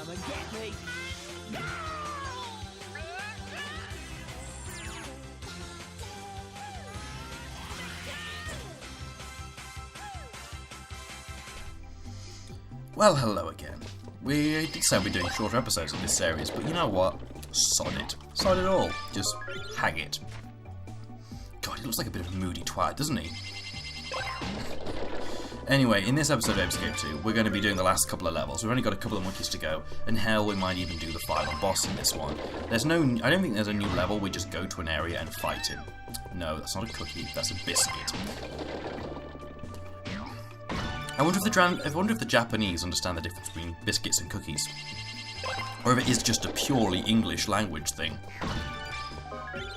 Come and get me! Well, hello again. We did say we'd be doing shorter episodes of this series, but you know what? Sod it. Sod it all. Just hang it. God, he looks like a bit of a moody twat, doesn't he? Anyway, in this episode of Ape Escape 2, we're going to be doing the last couple of levels. We've only got a couple of monkeys to go, and hell, we might even do the final boss in this one. I don't think there's a new level, we just go to an area and fight him. No, that's not a cookie, that's a biscuit. I wonder if the Japanese understand the difference between biscuits and cookies. Or if it is just a purely English language thing.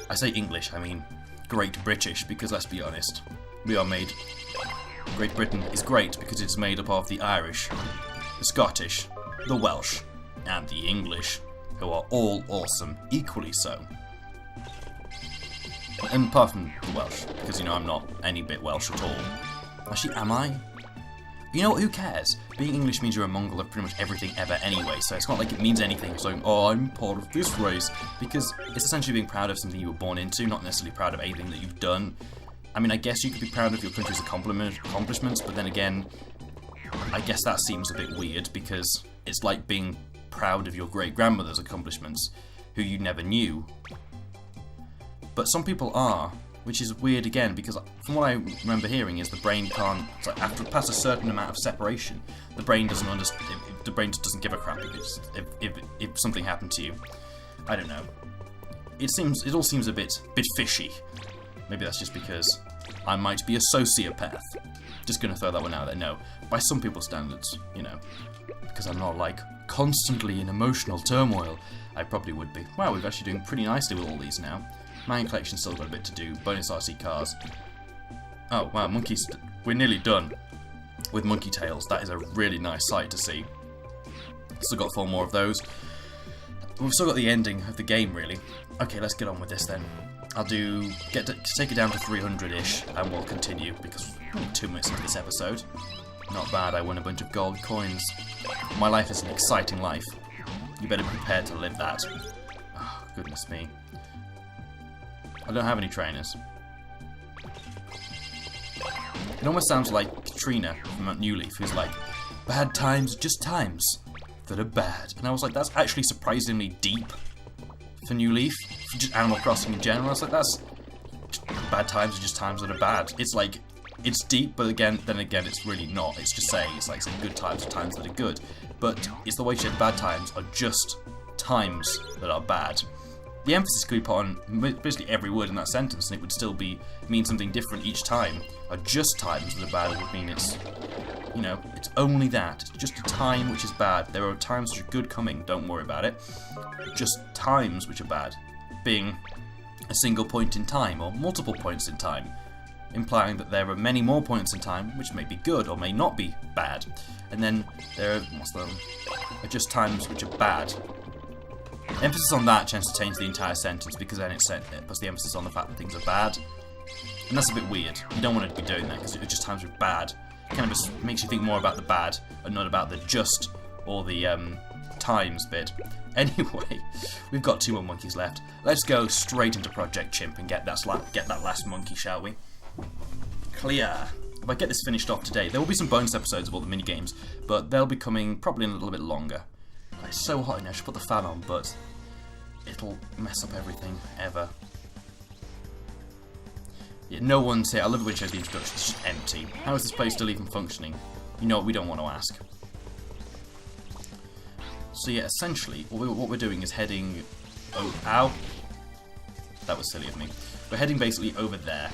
I say English, I mean Great British, because let's be honest, Great Britain is great because it's made up of the Irish, the Scottish, the Welsh, and the English, who are all awesome, equally so. And apart from the Welsh, because, you know, I'm not any bit Welsh at all. Actually, am I? You know what, who cares? Being English means you're a Mongol of pretty much everything ever anyway, so it's not like it means anything saying, oh, I'm part of this race, because it's essentially being proud of something you were born into, not necessarily proud of anything that you've done. I mean, I guess you could be proud of your country's accomplishments, but then again, I guess that seems a bit weird, because it's like being proud of your great-grandmother's accomplishments, who you never knew. But some people are. Which is weird again, because from what I remember hearing is the brain can't, it's like after past a certain amount of separation, the brain doesn't understand, the brain just doesn't give a crap if something happened to you. I don't know. It all seems a bit fishy. Maybe that's just because I might be a sociopath. Just gonna throw that one out there. No, by some people's standards, you know, because I'm not like constantly in emotional turmoil. I probably would be. Wow, we're actually doing pretty nicely with all these now. Mine collection's still got a bit to do. Bonus RC cars. Oh, wow, monkeys. We're nearly done with monkey tails. That is a really nice sight to see. Still got 4 more of those. We've still got the ending of the game, really. Okay, let's get on with this then. I'll take it down to 300-ish, and we'll continue, because we're 2 minutes into this episode. Not bad, I won a bunch of gold coins. My life is an exciting life. You better be prepared to live that. Oh, goodness me. I don't have any trainers. It almost sounds like Katrina from Mount New Leaf, who's like, bad times, just times that are bad. And I was like, that's actually surprisingly deep for New Leaf, for just Animal Crossing in general. I was like, that's bad times are just times that are bad. It's like, it's deep, but then again, it's really not. It's just saying, it's like saying good times are times that are good. But it's the way she said bad times are just times that are bad. The emphasis could be put on basically every word in that sentence, and it would still mean something different each time. Or just times that are bad would mean it's, you know, it's only that. It's just a time which is bad. There are times which are good coming, don't worry about it. Just times which are bad, being a single point in time or multiple points in time, implying that there are many more points in time which may be good or may not be bad. And then there are just times which are bad. Emphasis on that tends to change the entire sentence, because then it puts the emphasis on the fact that things are bad. And that's a bit weird. You don't want to be doing that, because it's just times with bad. It kind of just makes you think more about the bad and not about the just or the times bit. Anyway, we've got 2 more monkeys left. Let's go straight into Project Chimp and get that last monkey, shall we? Clear. If I get this finished off today, there will be some bonus episodes of all the minigames, but they'll be coming probably in a little bit longer. It's so hot in here, I should put the fan on, but it'll mess up everything, ever. Yeah, no one's here. I love it when it shows the introduction, it's just empty. How is this place still even functioning? You know what, we don't want to ask. So yeah, essentially, what we're doing is heading... Oh, ow! That was silly of me. We're heading basically over there.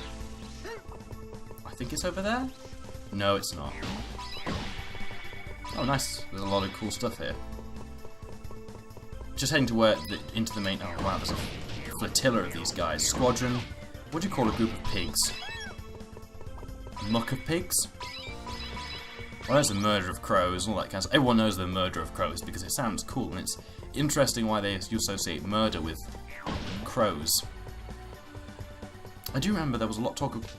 I think it's over there? No, it's not. Oh, nice. There's a lot of cool stuff here. Just heading to into the main... Oh, wow, there's a flotilla of these guys. Squadron. What do you call a group of pigs? Muck of pigs? Well, there's the murder of crows and all that kind of stuff. Everyone knows the murder of crows because it sounds cool, and it's interesting why you associate murder with crows. I do remember there was a lot of talk of...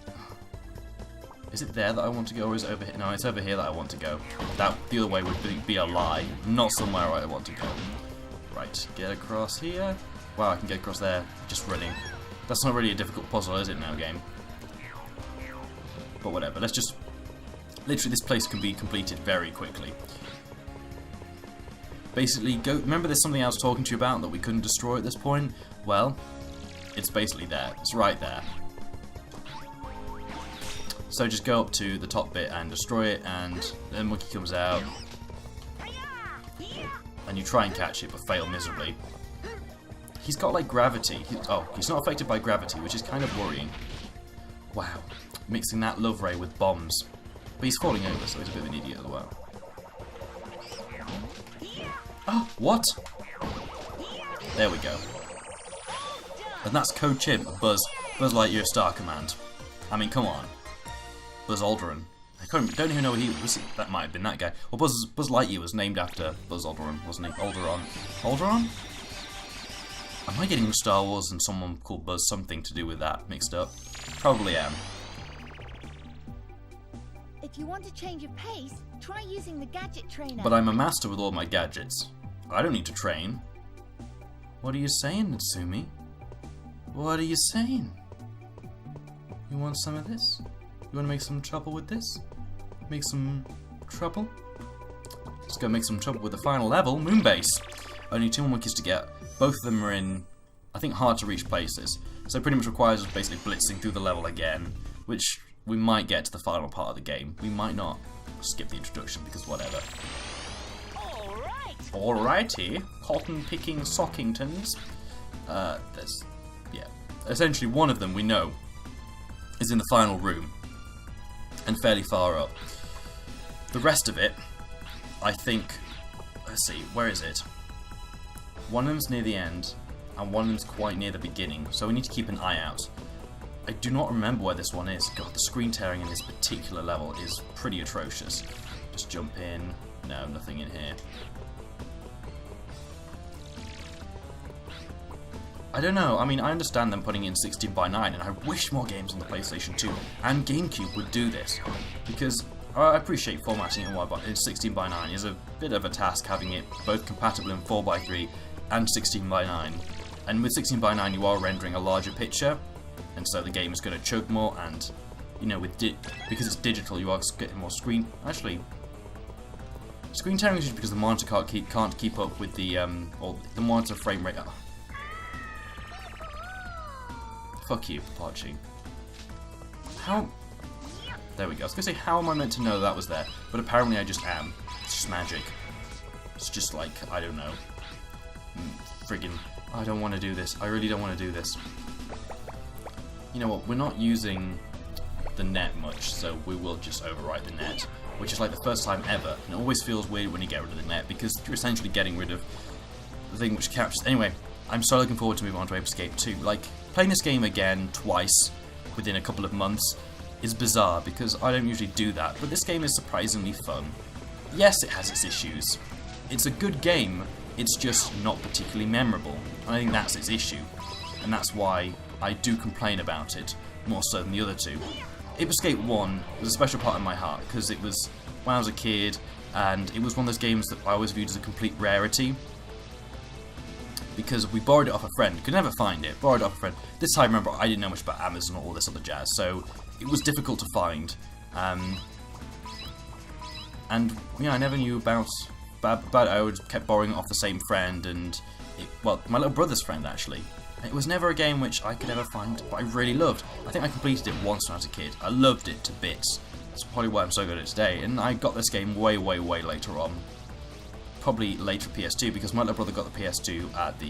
Is it there that I want to go, or is it over here? No, it's over here that I want to go. The other way would be a lie. Not somewhere I want to go. Right, get across here. Wow, I can get across there just running. That's not really a difficult puzzle, is it, now, game? But whatever, let's just... Literally, this place can be completed very quickly. Basically, go... Remember there's something I was talking to you about that we couldn't destroy at this point? Well, it's basically there. It's right there. So just go up to the top bit and destroy it, and the monkey comes out. And you try and catch it, but fail miserably. He's got, like, gravity. He's not affected by gravity, which is kind of worrying. Wow. Mixing that love ray with bombs. But he's falling over, so he's a bit of an idiot as well. Oh, what? There we go. And that's Code Chimp, Buzz Lightyear Star Command. I mean, come on. Buzz Aldrin. Don't even know who he was. That might have been that guy. Well, Buzz Lightyear was named after Buzz Aldrin, wasn't he? Alderaan. Alderaan? Am I getting Star Wars and someone called Buzz something to do with that mixed up? Probably am. If you want to change your pace, try using the gadget trainer. But I'm a master with all my gadgets. I don't need to train. What are you saying, Natsumi? What are you saying? You want some of this? You want to make some trouble with this? Make some trouble? Let's go make some trouble with the final level, Moonbase. Only 2 more monkeys to get. Both of them are in, I think, hard to reach places. So it pretty much requires us basically blitzing through the level again, which we might get to the final part of the game. We might not. Skip the introduction because whatever. Alrighty. Cotton picking Sockingtons. There's, yeah. Essentially one of them we know is in the final room. And fairly far up. The rest of it, I think, let's see, where is it? One of them's near the end, and one of them's quite near the beginning, so we need to keep an eye out. I do not remember where this one is. God, the screen tearing in this particular level is pretty atrocious. Just jump in. No, nothing in here. I don't know, I mean, I understand them putting in 16:9, and I wish more games on the PlayStation 2 and GameCube would do this, because I appreciate formatting in 16:9 is a bit of a task, having it both compatible in 4:3 and 16:9, and with 16:9 you are rendering a larger picture, and so the game is going to choke more, and, you know, because it's digital you are getting more screen tearing is just because the monitor can't keep up with the monitor frame rate. Oh. Fuck you, Papachi. How? There we go. I was gonna say, how am I meant to know that was there? But apparently I just am. It's just magic. It's just like, I don't know. Friggin', I don't want to do this. I really don't want to do this. You know what? We're not using the net much, so we will just overwrite the net. Which is like the first time ever. And it always feels weird when you get rid of the net, because you're essentially getting rid of the thing which captures. Anyway, I'm so looking forward to moving on to Ape Escape 2. Like, playing this game again twice within a couple of months is bizarre, because I don't usually do that, but this game is surprisingly fun. Yes, it has its issues. It's a good game, it's just not particularly memorable, and I think that's its issue, and that's why I do complain about it, more so than the other two. Ape Escape 1 was a special part in my heart, because it was when I was a kid, and it was one of those games that I always viewed as a complete rarity, because we borrowed it off a friend, could never find it, borrowed it off a friend. This time, remember, I didn't know much about Amazon or all this other jazz, so it was difficult to find. And, you know, I never knew about it. I always kept borrowing it off the same friend, and, well, my little brother's friend, actually. It was never a game which I could ever find, but I really loved. I think I completed it once when I was a kid. I loved it to bits. That's probably why I'm so good at it today, and I got this game way, way, way later on. Probably later PS2, because my little brother got the PS2 at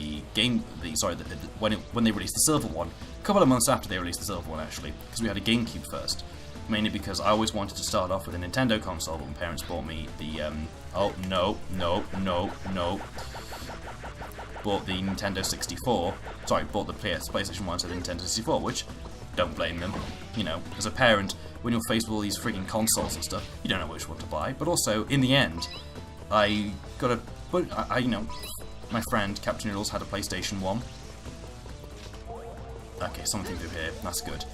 when they released the silver one. A couple of months after they released the silver one, actually, because we had a GameCube first. Mainly because I always wanted to start off with a Nintendo console, but my parents bought me the bought the Nintendo 64. Sorry, bought the PlayStation 1 to the Nintendo 64, which, don't blame them. You know, as a parent, when you're faced with all these freaking consoles and stuff, you don't know which one to buy. But also, in the end, you know, my friend, Captain Noodles, had a PlayStation 1. Okay, something through here, that's good.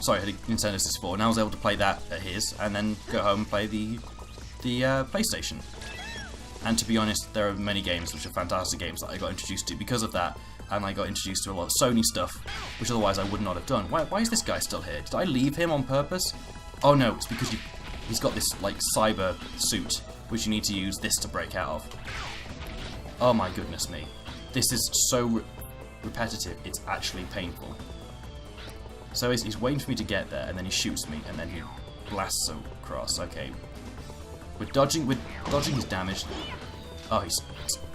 Sorry, I had a Nintendo 64, and I was able to play that at his, and then go home and play the PlayStation. And to be honest, there are many games which are fantastic games that I got introduced to because of that, and I got introduced to a lot of Sony stuff, which otherwise I would not have done. Why is this guy still here? Did I leave him on purpose? Oh no, it's because he's got this, like, cyber suit, which you need to use this to break out of. Oh my goodness me. This is so repetitive, it's actually painful. So he's waiting for me to get there, and then he shoots me, and then he blasts across. Okay. With dodging his damage... Oh, this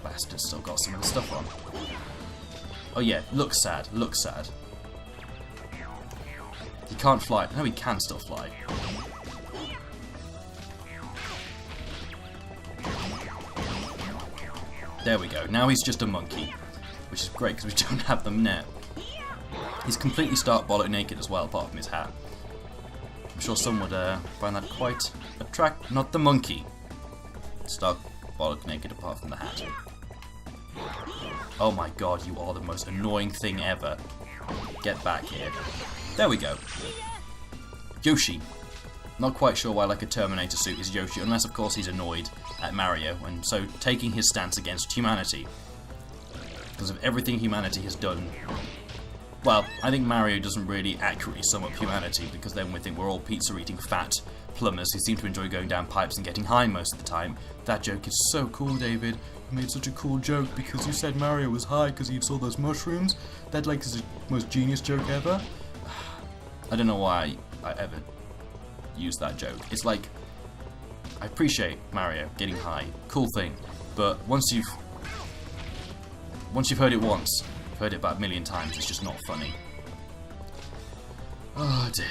bastard's still got some of the stuff on. Oh yeah, looks sad, looks sad. He can't fly. No, he can still fly. There we go. Now he's just a monkey, which is great because we don't have them now. He's completely stark bollock naked as well, apart from his hat. I'm sure some would find that quite attractive. Not the monkey. Stark bollock naked apart from the hat. Oh my god, you are the most annoying thing ever. Get back here. There we go. Yoshi. Not quite sure why like a Terminator suit is Yoshi, unless of course he's annoyed at Mario, and so taking his stance against humanity. Because of everything humanity has done. Well, I think Mario doesn't really accurately sum up humanity, because then we think we're all pizza-eating fat plumbers who seem to enjoy going down pipes and getting high most of the time. That joke is so cool, David. You made such a cool joke because you said Mario was high because he saw those mushrooms. That like is the most genius joke ever. I don't know why I ever used that joke. It's like, I appreciate Mario getting high, cool thing, but once you've heard it once, you've heard it about a million times, it's just not funny. Oh dear.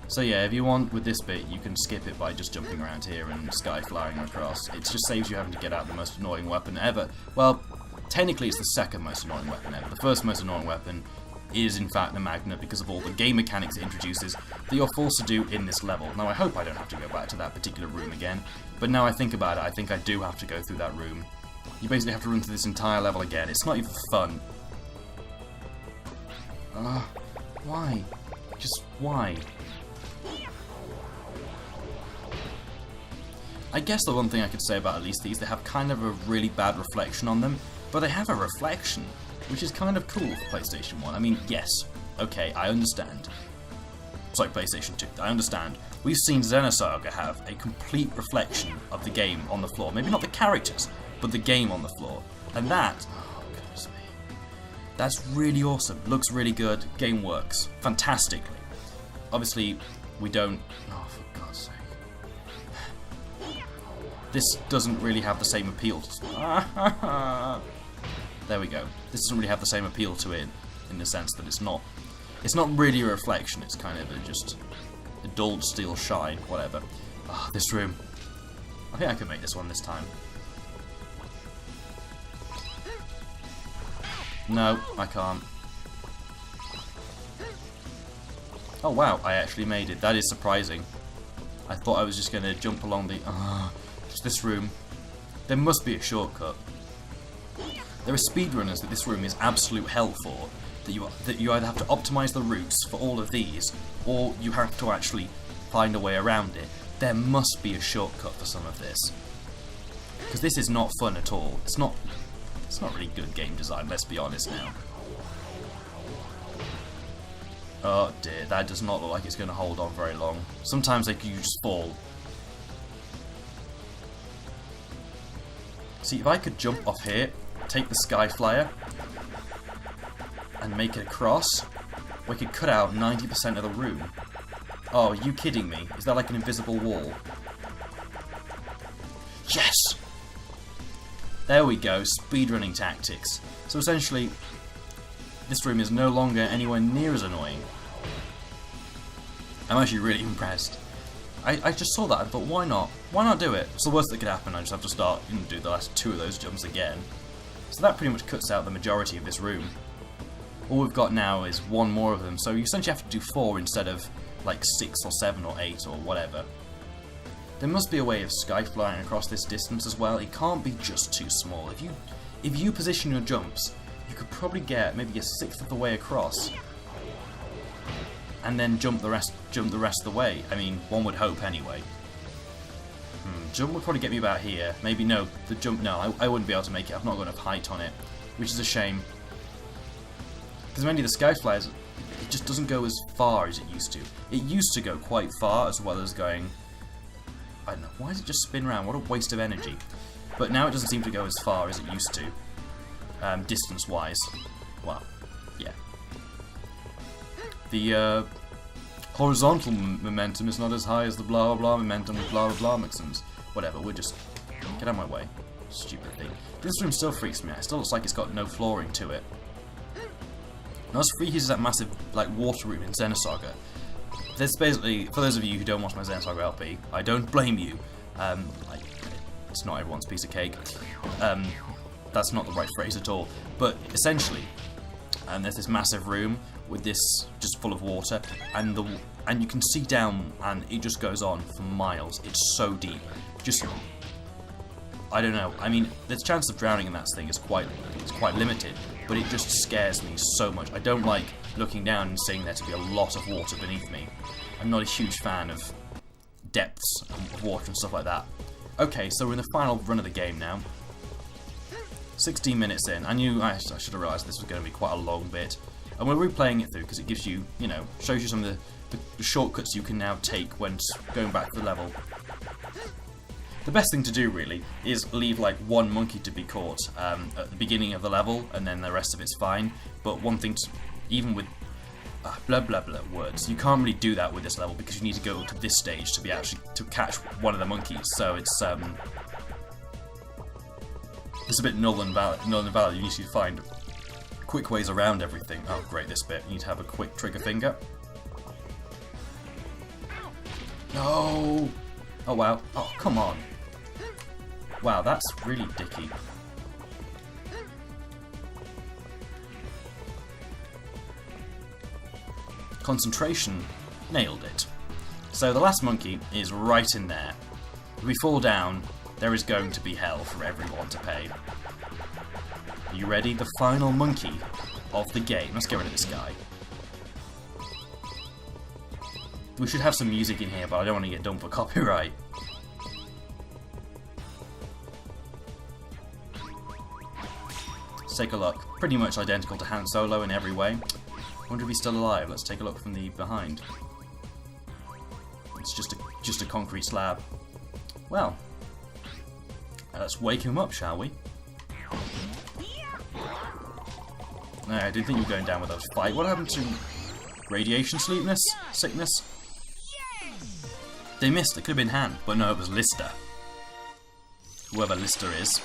So yeah, if you want with this bit, you can skip it by just jumping around here and sky flying across. It just saves you having to get out the most annoying weapon ever. Well, technically it's the second most annoying weapon ever. The first most annoying weapon is in fact the magnet because of all the game mechanics it introduces that you're forced to do in this level. Now I hope I don't have to go back to that particular room again, but now I think about it, I think I do have to go through that room. You basically have to run through this entire level again. It's not even fun. Why? Just why? I guess the one thing I could say about at least these, they have kind of a really bad reflection on them, but they have a reflection, which is kind of cool for PlayStation 1. I mean, yes, okay, I understand. Sorry, PlayStation 2, I understand. We've seen Xenosaga have a complete reflection of the game on the floor. Maybe not the characters, but the game on the floor. And that, oh goodness me, that's really awesome. Looks really good, game works fantastically. Obviously, we don't, oh for God's sake. This doesn't really have the same appeal. There we go. This doesn't really have the same appeal to it in the sense that it's not really a reflection. It's kind of just a dulled steel shine, whatever. Ah, this room. I think I can make this one this time. No, I can't. Oh wow, I actually made it. That is surprising. I thought I was just going to jump along the... just this room. There must be a shortcut. There are speedrunners that this room is absolute hell for. That you either have to optimize the routes for all of these, or you have to actually find a way around it. There must be a shortcut for some of this. Because this is not fun at all. It's not really good game design, let's be honest now. Oh dear, that does not look like it's going to hold on very long. Sometimes you just fall. See, if I could jump off here, take the Sky Flyer, and make it across, we could cut out 90% of the room. Oh, are you kidding me? Is that like an invisible wall? Yes! There we go, speedrunning tactics. So essentially, this room is no longer anywhere near as annoying. I'm actually really impressed. I just saw that and thought, why not? Why not do it? It's the worst that could happen, I just have to start and do the last 2 of those jumps again. So that pretty much cuts out the majority of this room. All we've got now is 1 more of them, so you essentially have to do 4 instead of like 6 or 7 or 8 or whatever. There must be a way of sky flying across this distance as well. It can't be just too small. If you position your jumps you could probably get maybe a sixth of the way across, and then jump the rest of the way. I mean, one would hope anyway. Jump would probably get me about here. Maybe no, the jump. No, I wouldn't be able to make it. I've not got enough height on it, which is a shame. Because many of the Sky Flyers, it just doesn't go as far as it used to. It used to go quite far, as well as going. I don't know. Why does it just spin around? What a waste of energy. But now it doesn't seem to go as far as it used to, distance-wise. Well, yeah. The horizontal momentum is not as high as the blah blah blah momentum with blah blah blah mixins. Whatever, we'll just get out of my way. Stupid thing. This room still freaks me out. It still looks like it's got no flooring to it. Not as freaky as that massive like water room in Xenosaga. There's basically, for those of you who don't watch my Xenosaga LP, I don't blame you. Like, it's not everyone's piece of cake. That's not the right phrase at all. But essentially, there's this massive room with this just full of water, and you can see down, and it just goes on for miles. It's so deep. Just, I don't know. I mean, the chance of drowning in that thing is quite limited, but it just scares me so much. I don't like looking down and seeing there to be a lot of water beneath me. I'm not a huge fan of depths of water and stuff like that. Okay, so we're in the final run of the game now. 16 minutes in. I should have realised this was going to be quite a long bit. And we're replaying it through because it gives you, you know, shows you some of the shortcuts you can now take when going back to the level. The best thing to do, really, is leave like one monkey to be caught at the beginning of the level, and then the rest of it's fine. But one thing, even with blah blah blah words, you can't really do that with this level because you need to go to this stage to be actually to catch one of the monkeys. So it's a bit null and valid. You need to find quick ways around everything. Oh great, this bit. You need to have a quick trigger finger. No! Oh wow. Oh, come on. Wow, that's really dicky. Concentration. Nailed it. So the last monkey is right in there. If we fall down, there is going to be hell for everyone to pay. Are you ready? The final monkey of the game. Let's get rid of this guy. We should have some music in here, but I don't want to get done for copyright. Let's take a look. Pretty much identical to Han Solo in every way. I wonder if he's still alive. Let's take a look from the behind. It's just a concrete slab. Well, let's wake him up, shall we? No, I didn't think you were going down with those fight. What happened to radiation sickness? They missed. It could have been Han, but no, it was Lister. Whoever Lister is.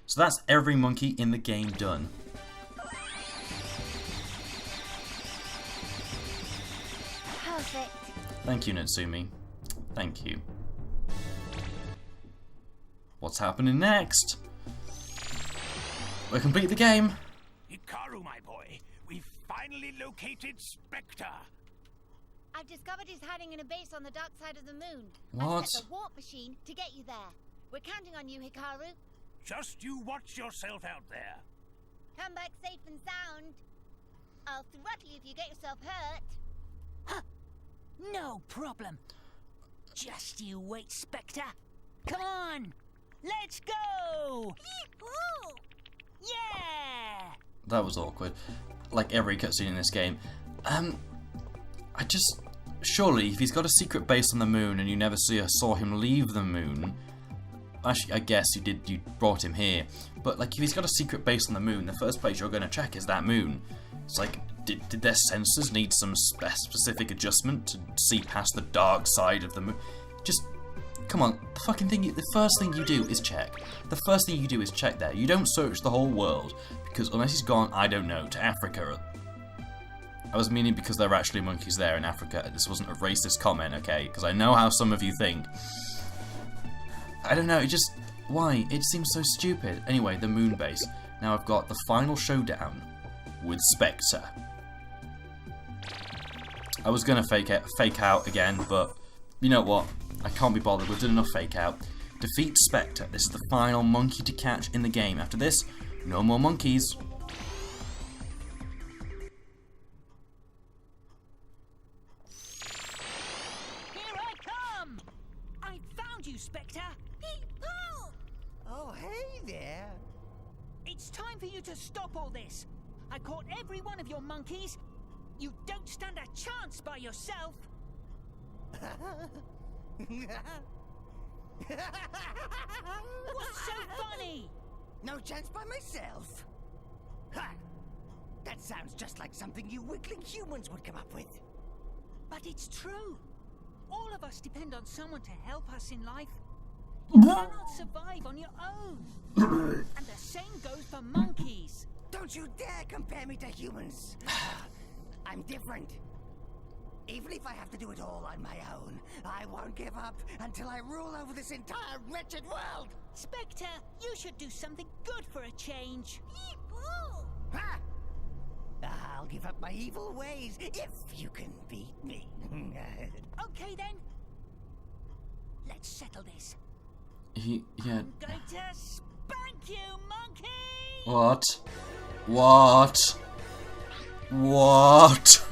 So that's every monkey in the game done. Perfect. Thank you, Natsumi. Thank you. What's happening next? We'll complete the game. Hikaru, my boy, we've finally located Spectre. I've discovered he's hiding in a base on the dark side of the moon. What? I've set the warp machine to get you there. We're counting on you, Hikaru. Just you watch yourself out there. Come back safe and sound. I'll throttle you if you get yourself hurt. Huh. No problem. Just you wait, Spectre. Come on. Let's go. Yeah. That was awkward. Like every cutscene in this game. Surely, if he's got a secret base on the moon and you never saw him leave the moon, actually, I guess you brought him here. But like, if he's got a secret base on the moon, the first place you're going to check is that moon. It's like, did their sensors need some specific adjustment to see past the dark side of the moon? Just, come on, the first thing you do is check. The first thing you do is check there. You don't search the whole world, because unless he's gone, I don't know, to Africa. I was meaning because there are actually monkeys there in Africa. This wasn't a racist comment, okay? Because I know how some of you think. I don't know, why? It seems so stupid. Anyway, the moon base. Now I've got the final showdown with Spectre. I was gonna fake out again, but you know what? I can't be bothered. We've done enough fake out. Defeat Spectre. This is the final monkey to catch in the game. After this, no more monkeys. found you, Spectre. Paul! Oh, hey there. It's time for you to stop all this. I caught every one of your monkeys. You don't stand a chance by yourself. What's so funny? No chance by myself. Ha! That sounds just like something you wiggling humans would come up with. But it's true. All of us depend on someone to help us in life. You cannot survive on your own. And the same goes for monkeys. Don't you dare compare me to humans. I'm different. Even if I have to do it all on my own, I won't give up until I rule over this entire wretched world. Spectre, you should do something good for a change. Paul! Ha! I'll give up my evil ways if you can beat me. Okay then. Let's settle this. Yeah. I'm going to spank you, monkey! What? What? What?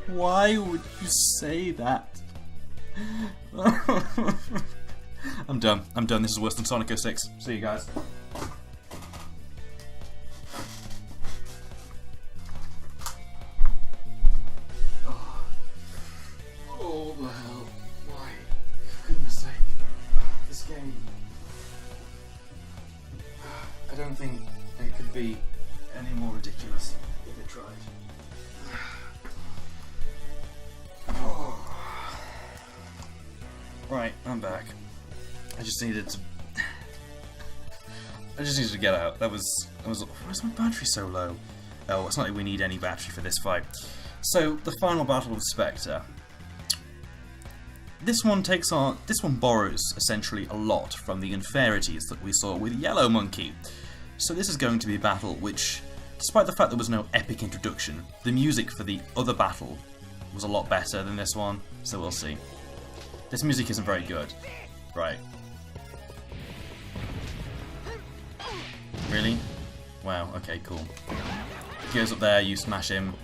Why would you say that? I'm done. I'm done. This is worse than Sonic 06. See you guys. Oh, the hell. Why? For goodness sake. This game. I don't think it could be any more ridiculous if it tried. Right, I'm back. I just needed to get out. That was why is my battery so low? Oh, it's not like we need any battery for this fight. So, the final battle with Spectre. This one borrows essentially a lot from the inferiorities that we saw with Yellow Monkey. So this is going to be a battle which, despite the fact there was no epic introduction, the music for the other battle was a lot better than this one, so we'll see. This music isn't very good. Right. Really? Wow, okay, cool. He goes up there, you smash him.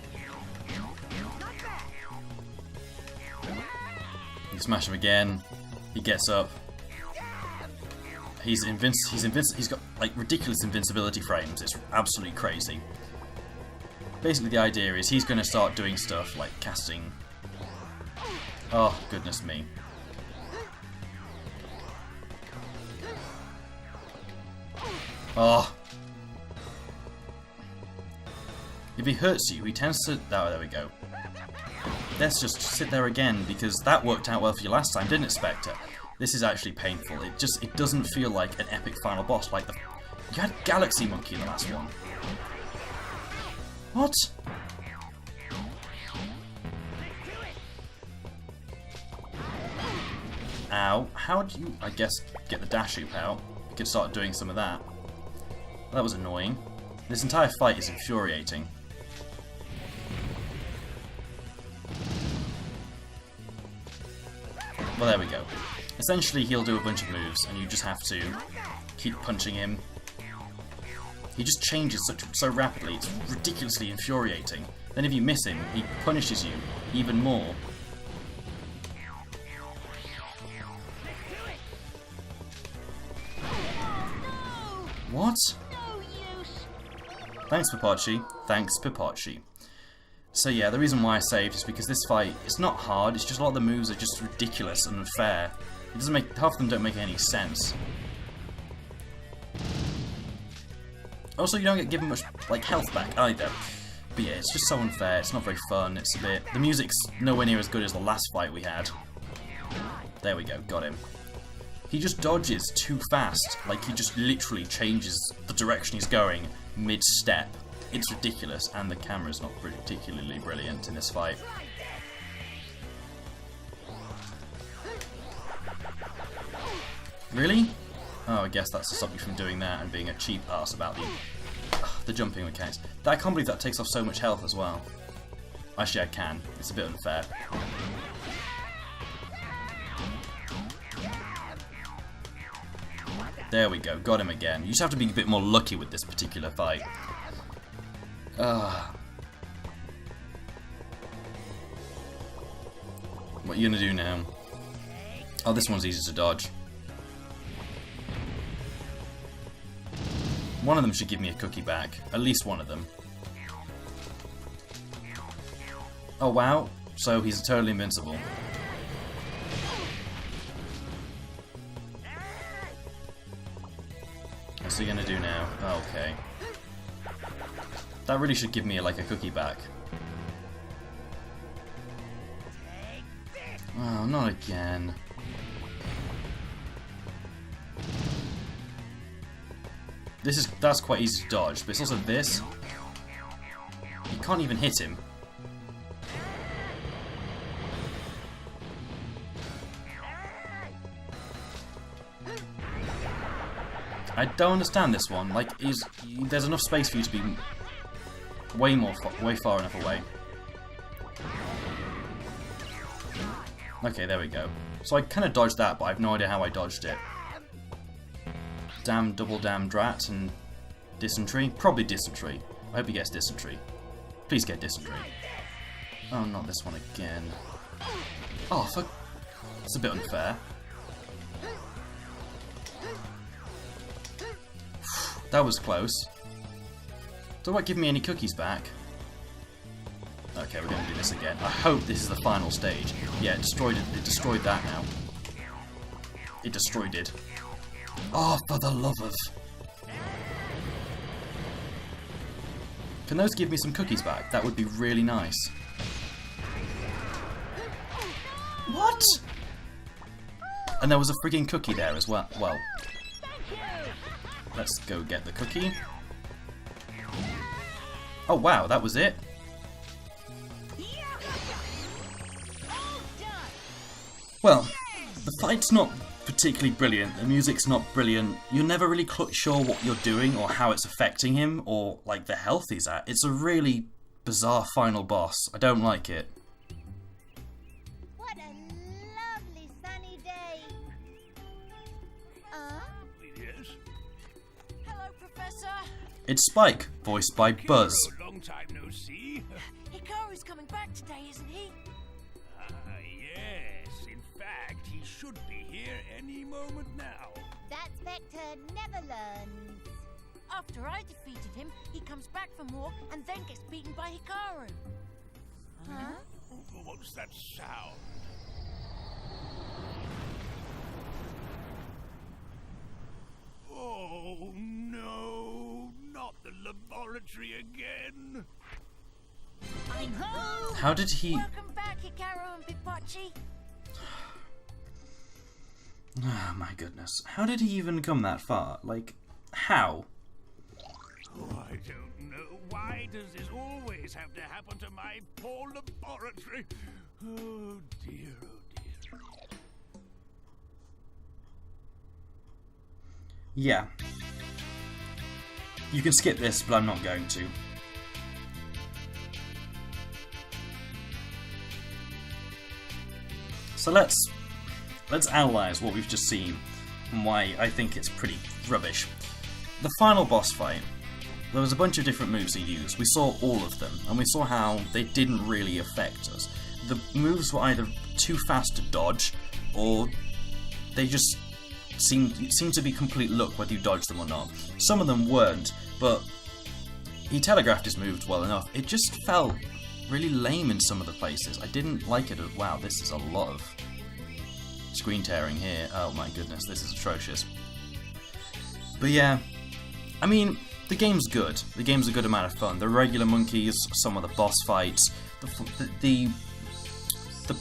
You smash him again. He gets up. He's got like ridiculous invincibility frames. It's absolutely crazy. Basically the idea is he's going to start doing stuff like casting... Oh, goodness me. Oh. If he hurts you, he tends to... Oh, there we go. Let's just sit there again, because that worked out well for you last time, didn't it, Spectre? This is actually painful. It doesn't feel like an epic final boss like the... You had Galaxy Monkey in the last one. What? Ow. How do you, I guess, get the dash hoop out? You could start doing some of that. That was annoying. This entire fight is infuriating. Well, there we go. Essentially, he'll do a bunch of moves, and you just have to keep punching him. He just changes so rapidly, it's ridiculously infuriating. Then if you miss him, he punishes you even more. What? Thanks, Pipochi. Thanks, Pipochi. So yeah, the reason why I saved is because this fight, it's not hard, it's just a lot of the moves are just ridiculous and unfair. It doesn't make, half of them don't make any sense. Also, you don't get given much, like, health back either. But yeah, it's just so unfair, it's not very fun, it's a bit... The music's nowhere near as good as the last fight we had. There we go, got him. He just dodges too fast, like he just literally changes the direction he's going mid-step. It's ridiculous, and the camera's not particularly brilliant in this fight. Really? Oh, I guess that's to stop you from doing that and being a cheap ass about the jumping mechanics. I can't believe that takes off so much health as well. Actually, I can. It's a bit unfair. There we go, got him again. You just have to be a bit more lucky with this particular fight. What are you gonna do now? Oh, this one's easy to dodge. One of them should give me a cookie back. At least one of them. Oh, wow. So he's totally invincible. What's he gonna do now? Oh, okay. That really should give me like a cookie back. Oh, not again. That's quite easy to dodge, but it's also this. You can't even hit him. I don't understand this one. Like, there's enough space for you to be way far enough away. Okay, there we go. So I kind of dodged that, but I have no idea how I dodged it. Damn, double damn drat and dysentery. Probably dysentery. I hope he gets dysentery. Please get dysentery. Oh, not this one again. Oh, fuck. That's a bit unfair. That was close. Don't want to give me any cookies back. Okay, we're going to do this again. I hope this is the final stage. Yeah, it destroyed it. It destroyed that now. It destroyed it. Oh, for the love of... Can those give me some cookies back? That would be really nice. What? And there was a frigging cookie there as well. Well, let's go get the cookie. Oh wow, that was it? Well, the fight's not particularly brilliant, the music's not brilliant, you're never really sure what you're doing or how it's affecting him or like the health he's at. It's a really bizarre final boss. I don't like it. What a lovely sunny day. Yes? Hello, Professor. It's Spike, voiced by Buzz. Hero, long time no see. Hikaru's coming back today, isn't he? Yes. In fact, he should be here any moment now. That Spectre never learns. After I defeated him, he comes back for more and then gets beaten by Hikaru. Huh? What's that sound? Oh no, not the laboratory again. I'm home. How did he... Welcome back, Hikaru and Pipachi. Oh my goodness. How did he even come that far? Like, how? Oh, I don't know. Why does this always have to happen to my poor laboratory? Oh dear, oh dear. Yeah. You can skip this, but I'm not going to. So let's analyze what we've just seen and why I think it's pretty rubbish. The final boss fight, there was a bunch of different moves he used. We saw all of them, and we saw how they didn't really affect us. The moves were either too fast to dodge, or they just seemed to be complete luck whether you dodged them or not. Some of them weren't, but he telegraphed his moves well enough. It just felt really lame in some of the places. I didn't like it. Wow, this is a lot of screen tearing here. Oh my goodness, this is atrocious. But yeah, I mean, the game's good. The game's a good amount of fun. The regular monkeys, some of the boss fights, the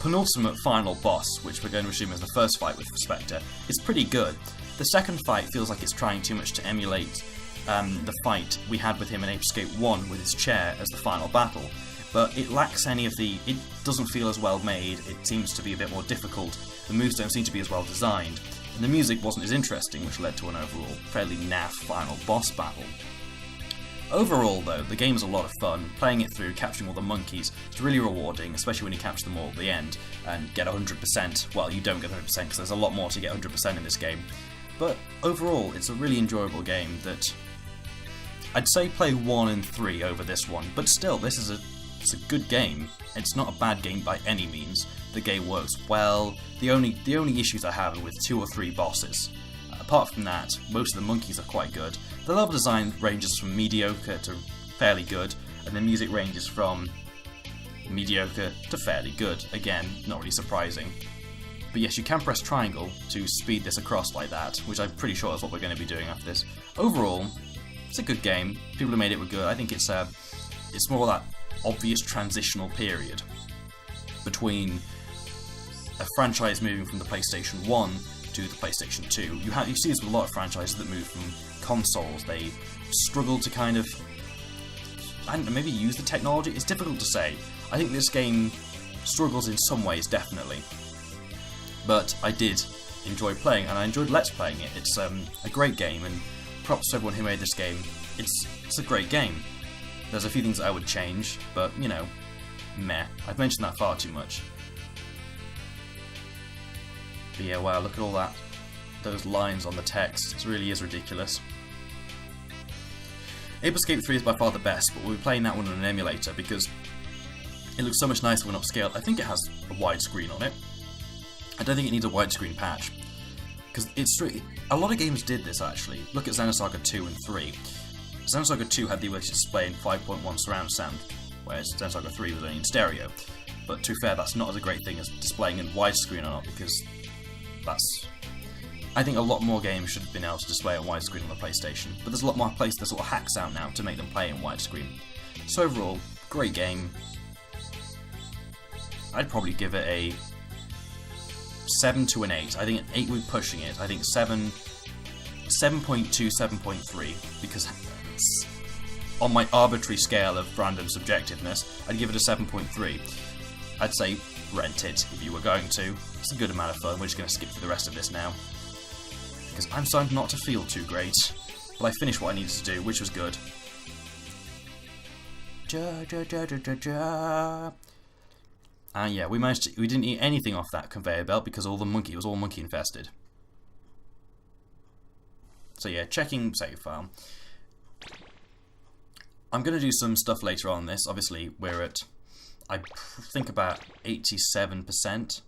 penultimate final boss, which we're going to assume is the first fight with Spectre, is pretty good. The second fight feels like it's trying too much to emulate the fight we had with him in Ape Escape 1 with his chair as the final battle. But it lacks any of the... It doesn't feel as well made, it seems to be a bit more difficult, the moves don't seem to be as well designed, and the music wasn't as interesting, which led to an overall fairly naff final boss battle. Overall though, the game's a lot of fun. Playing it through, capturing all the monkeys, it's really rewarding, especially when you capture them all at the end and get 100%. Well, you don't get 100% because there's a lot more to get 100% in this game. But overall, it's a really enjoyable game that I'd say play 1 and 3 over this one, but still, it's a good game. It's not a bad game by any means. The game works well. The only issues I have are with 2 or 3 bosses. Apart from that, most of the monkeys are quite good. The level design ranges from mediocre to fairly good, and the music ranges from mediocre to fairly good. Again, not really surprising. But yes, you can press triangle to speed this across like that, which I'm pretty sure is what we're going to be doing after this. Overall, it's a good game. People who made it were good. I think it's more that obvious transitional period between a franchise moving from the PlayStation 1 to the PlayStation 2. You see this with a lot of franchises that move from consoles. They struggle to kind of, I don't know, maybe use the technology. It's difficult to say. I think this game struggles in some ways, definitely. But I did enjoy playing, and I enjoyed Let's Playing it. It's a great game, and props to everyone who made this game. It's a great game. There's a few things I would change, but, you know, meh. I've mentioned that far too much. But yeah, wow, look at all that. Those lines on the text. It really is ridiculous. Ape Escape 3 is by far the best, but we'll be playing that one on an emulator because it looks so much nicer when upscaled. I think it has a widescreen on it. I don't think it needs a widescreen patch. Because a lot of games did this actually. Look at Xenosaga 2 and 3. Xenosaga 2 had the ability to display in 5.1 surround sound, whereas Xenosaga 3 was only in stereo. But to be fair, that's not as a great thing as displaying in widescreen or not, because I think a lot more games should have been able to display in widescreen on the PlayStation, but there's a lot more places that sort of hacks out now to make them play in widescreen. So overall, great game. I'd probably give it a 7 to an 8. I think an 8 would be pushing it. I think 7.2, 7.3, because on my arbitrary scale of random subjectiveness, I'd give it a 7.3. I'd say rent it if you were going to. It's a good amount of fun. We're just going to skip through the rest of this now, because I'm starting not to feel too great. But I finished what I needed to do, which was good. And yeah, we didn't eat anything off that conveyor belt because it was all monkey infested. So yeah, checking save file. I'm going to do some stuff later on this. Obviously, we're at, I think, about 87%.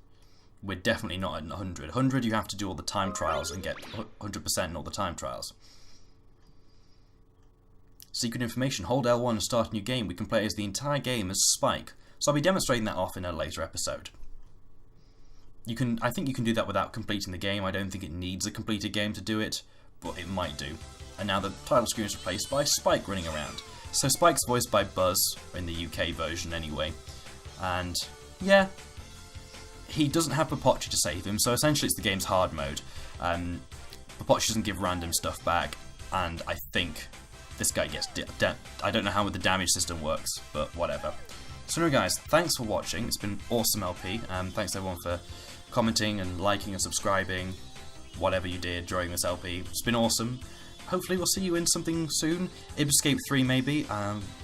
We're definitely not at 100. 100, you have to do all the time trials and get 100% in all the time trials. Secret information. Hold L1 and start a new game. We can play as the entire game as Spike. So I'll be demonstrating that off in a later episode. I think you can do that without completing the game. I don't think it needs a completed game to do it, but it might do. And now the title screen is replaced by Spike running around. So Spike's voiced by Buzz, in the UK version anyway. And yeah, he doesn't have Popochi to save him, so essentially it's the game's hard mode. Popochi doesn't give random stuff back, and I think this guy gets... I don't know how the damage system works, but whatever. So anyway guys, thanks for watching. It's been awesome LP. Thanks everyone for commenting and liking and subscribing, whatever you did during this LP. It's been awesome. Hopefully we'll see you in something soon. Ape Escape 3 maybe.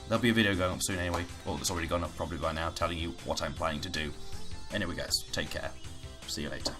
There'll be a video going up soon anyway. Well, it's already gone up probably by now, telling you what I'm planning to do. Anyway guys, take care. See you later.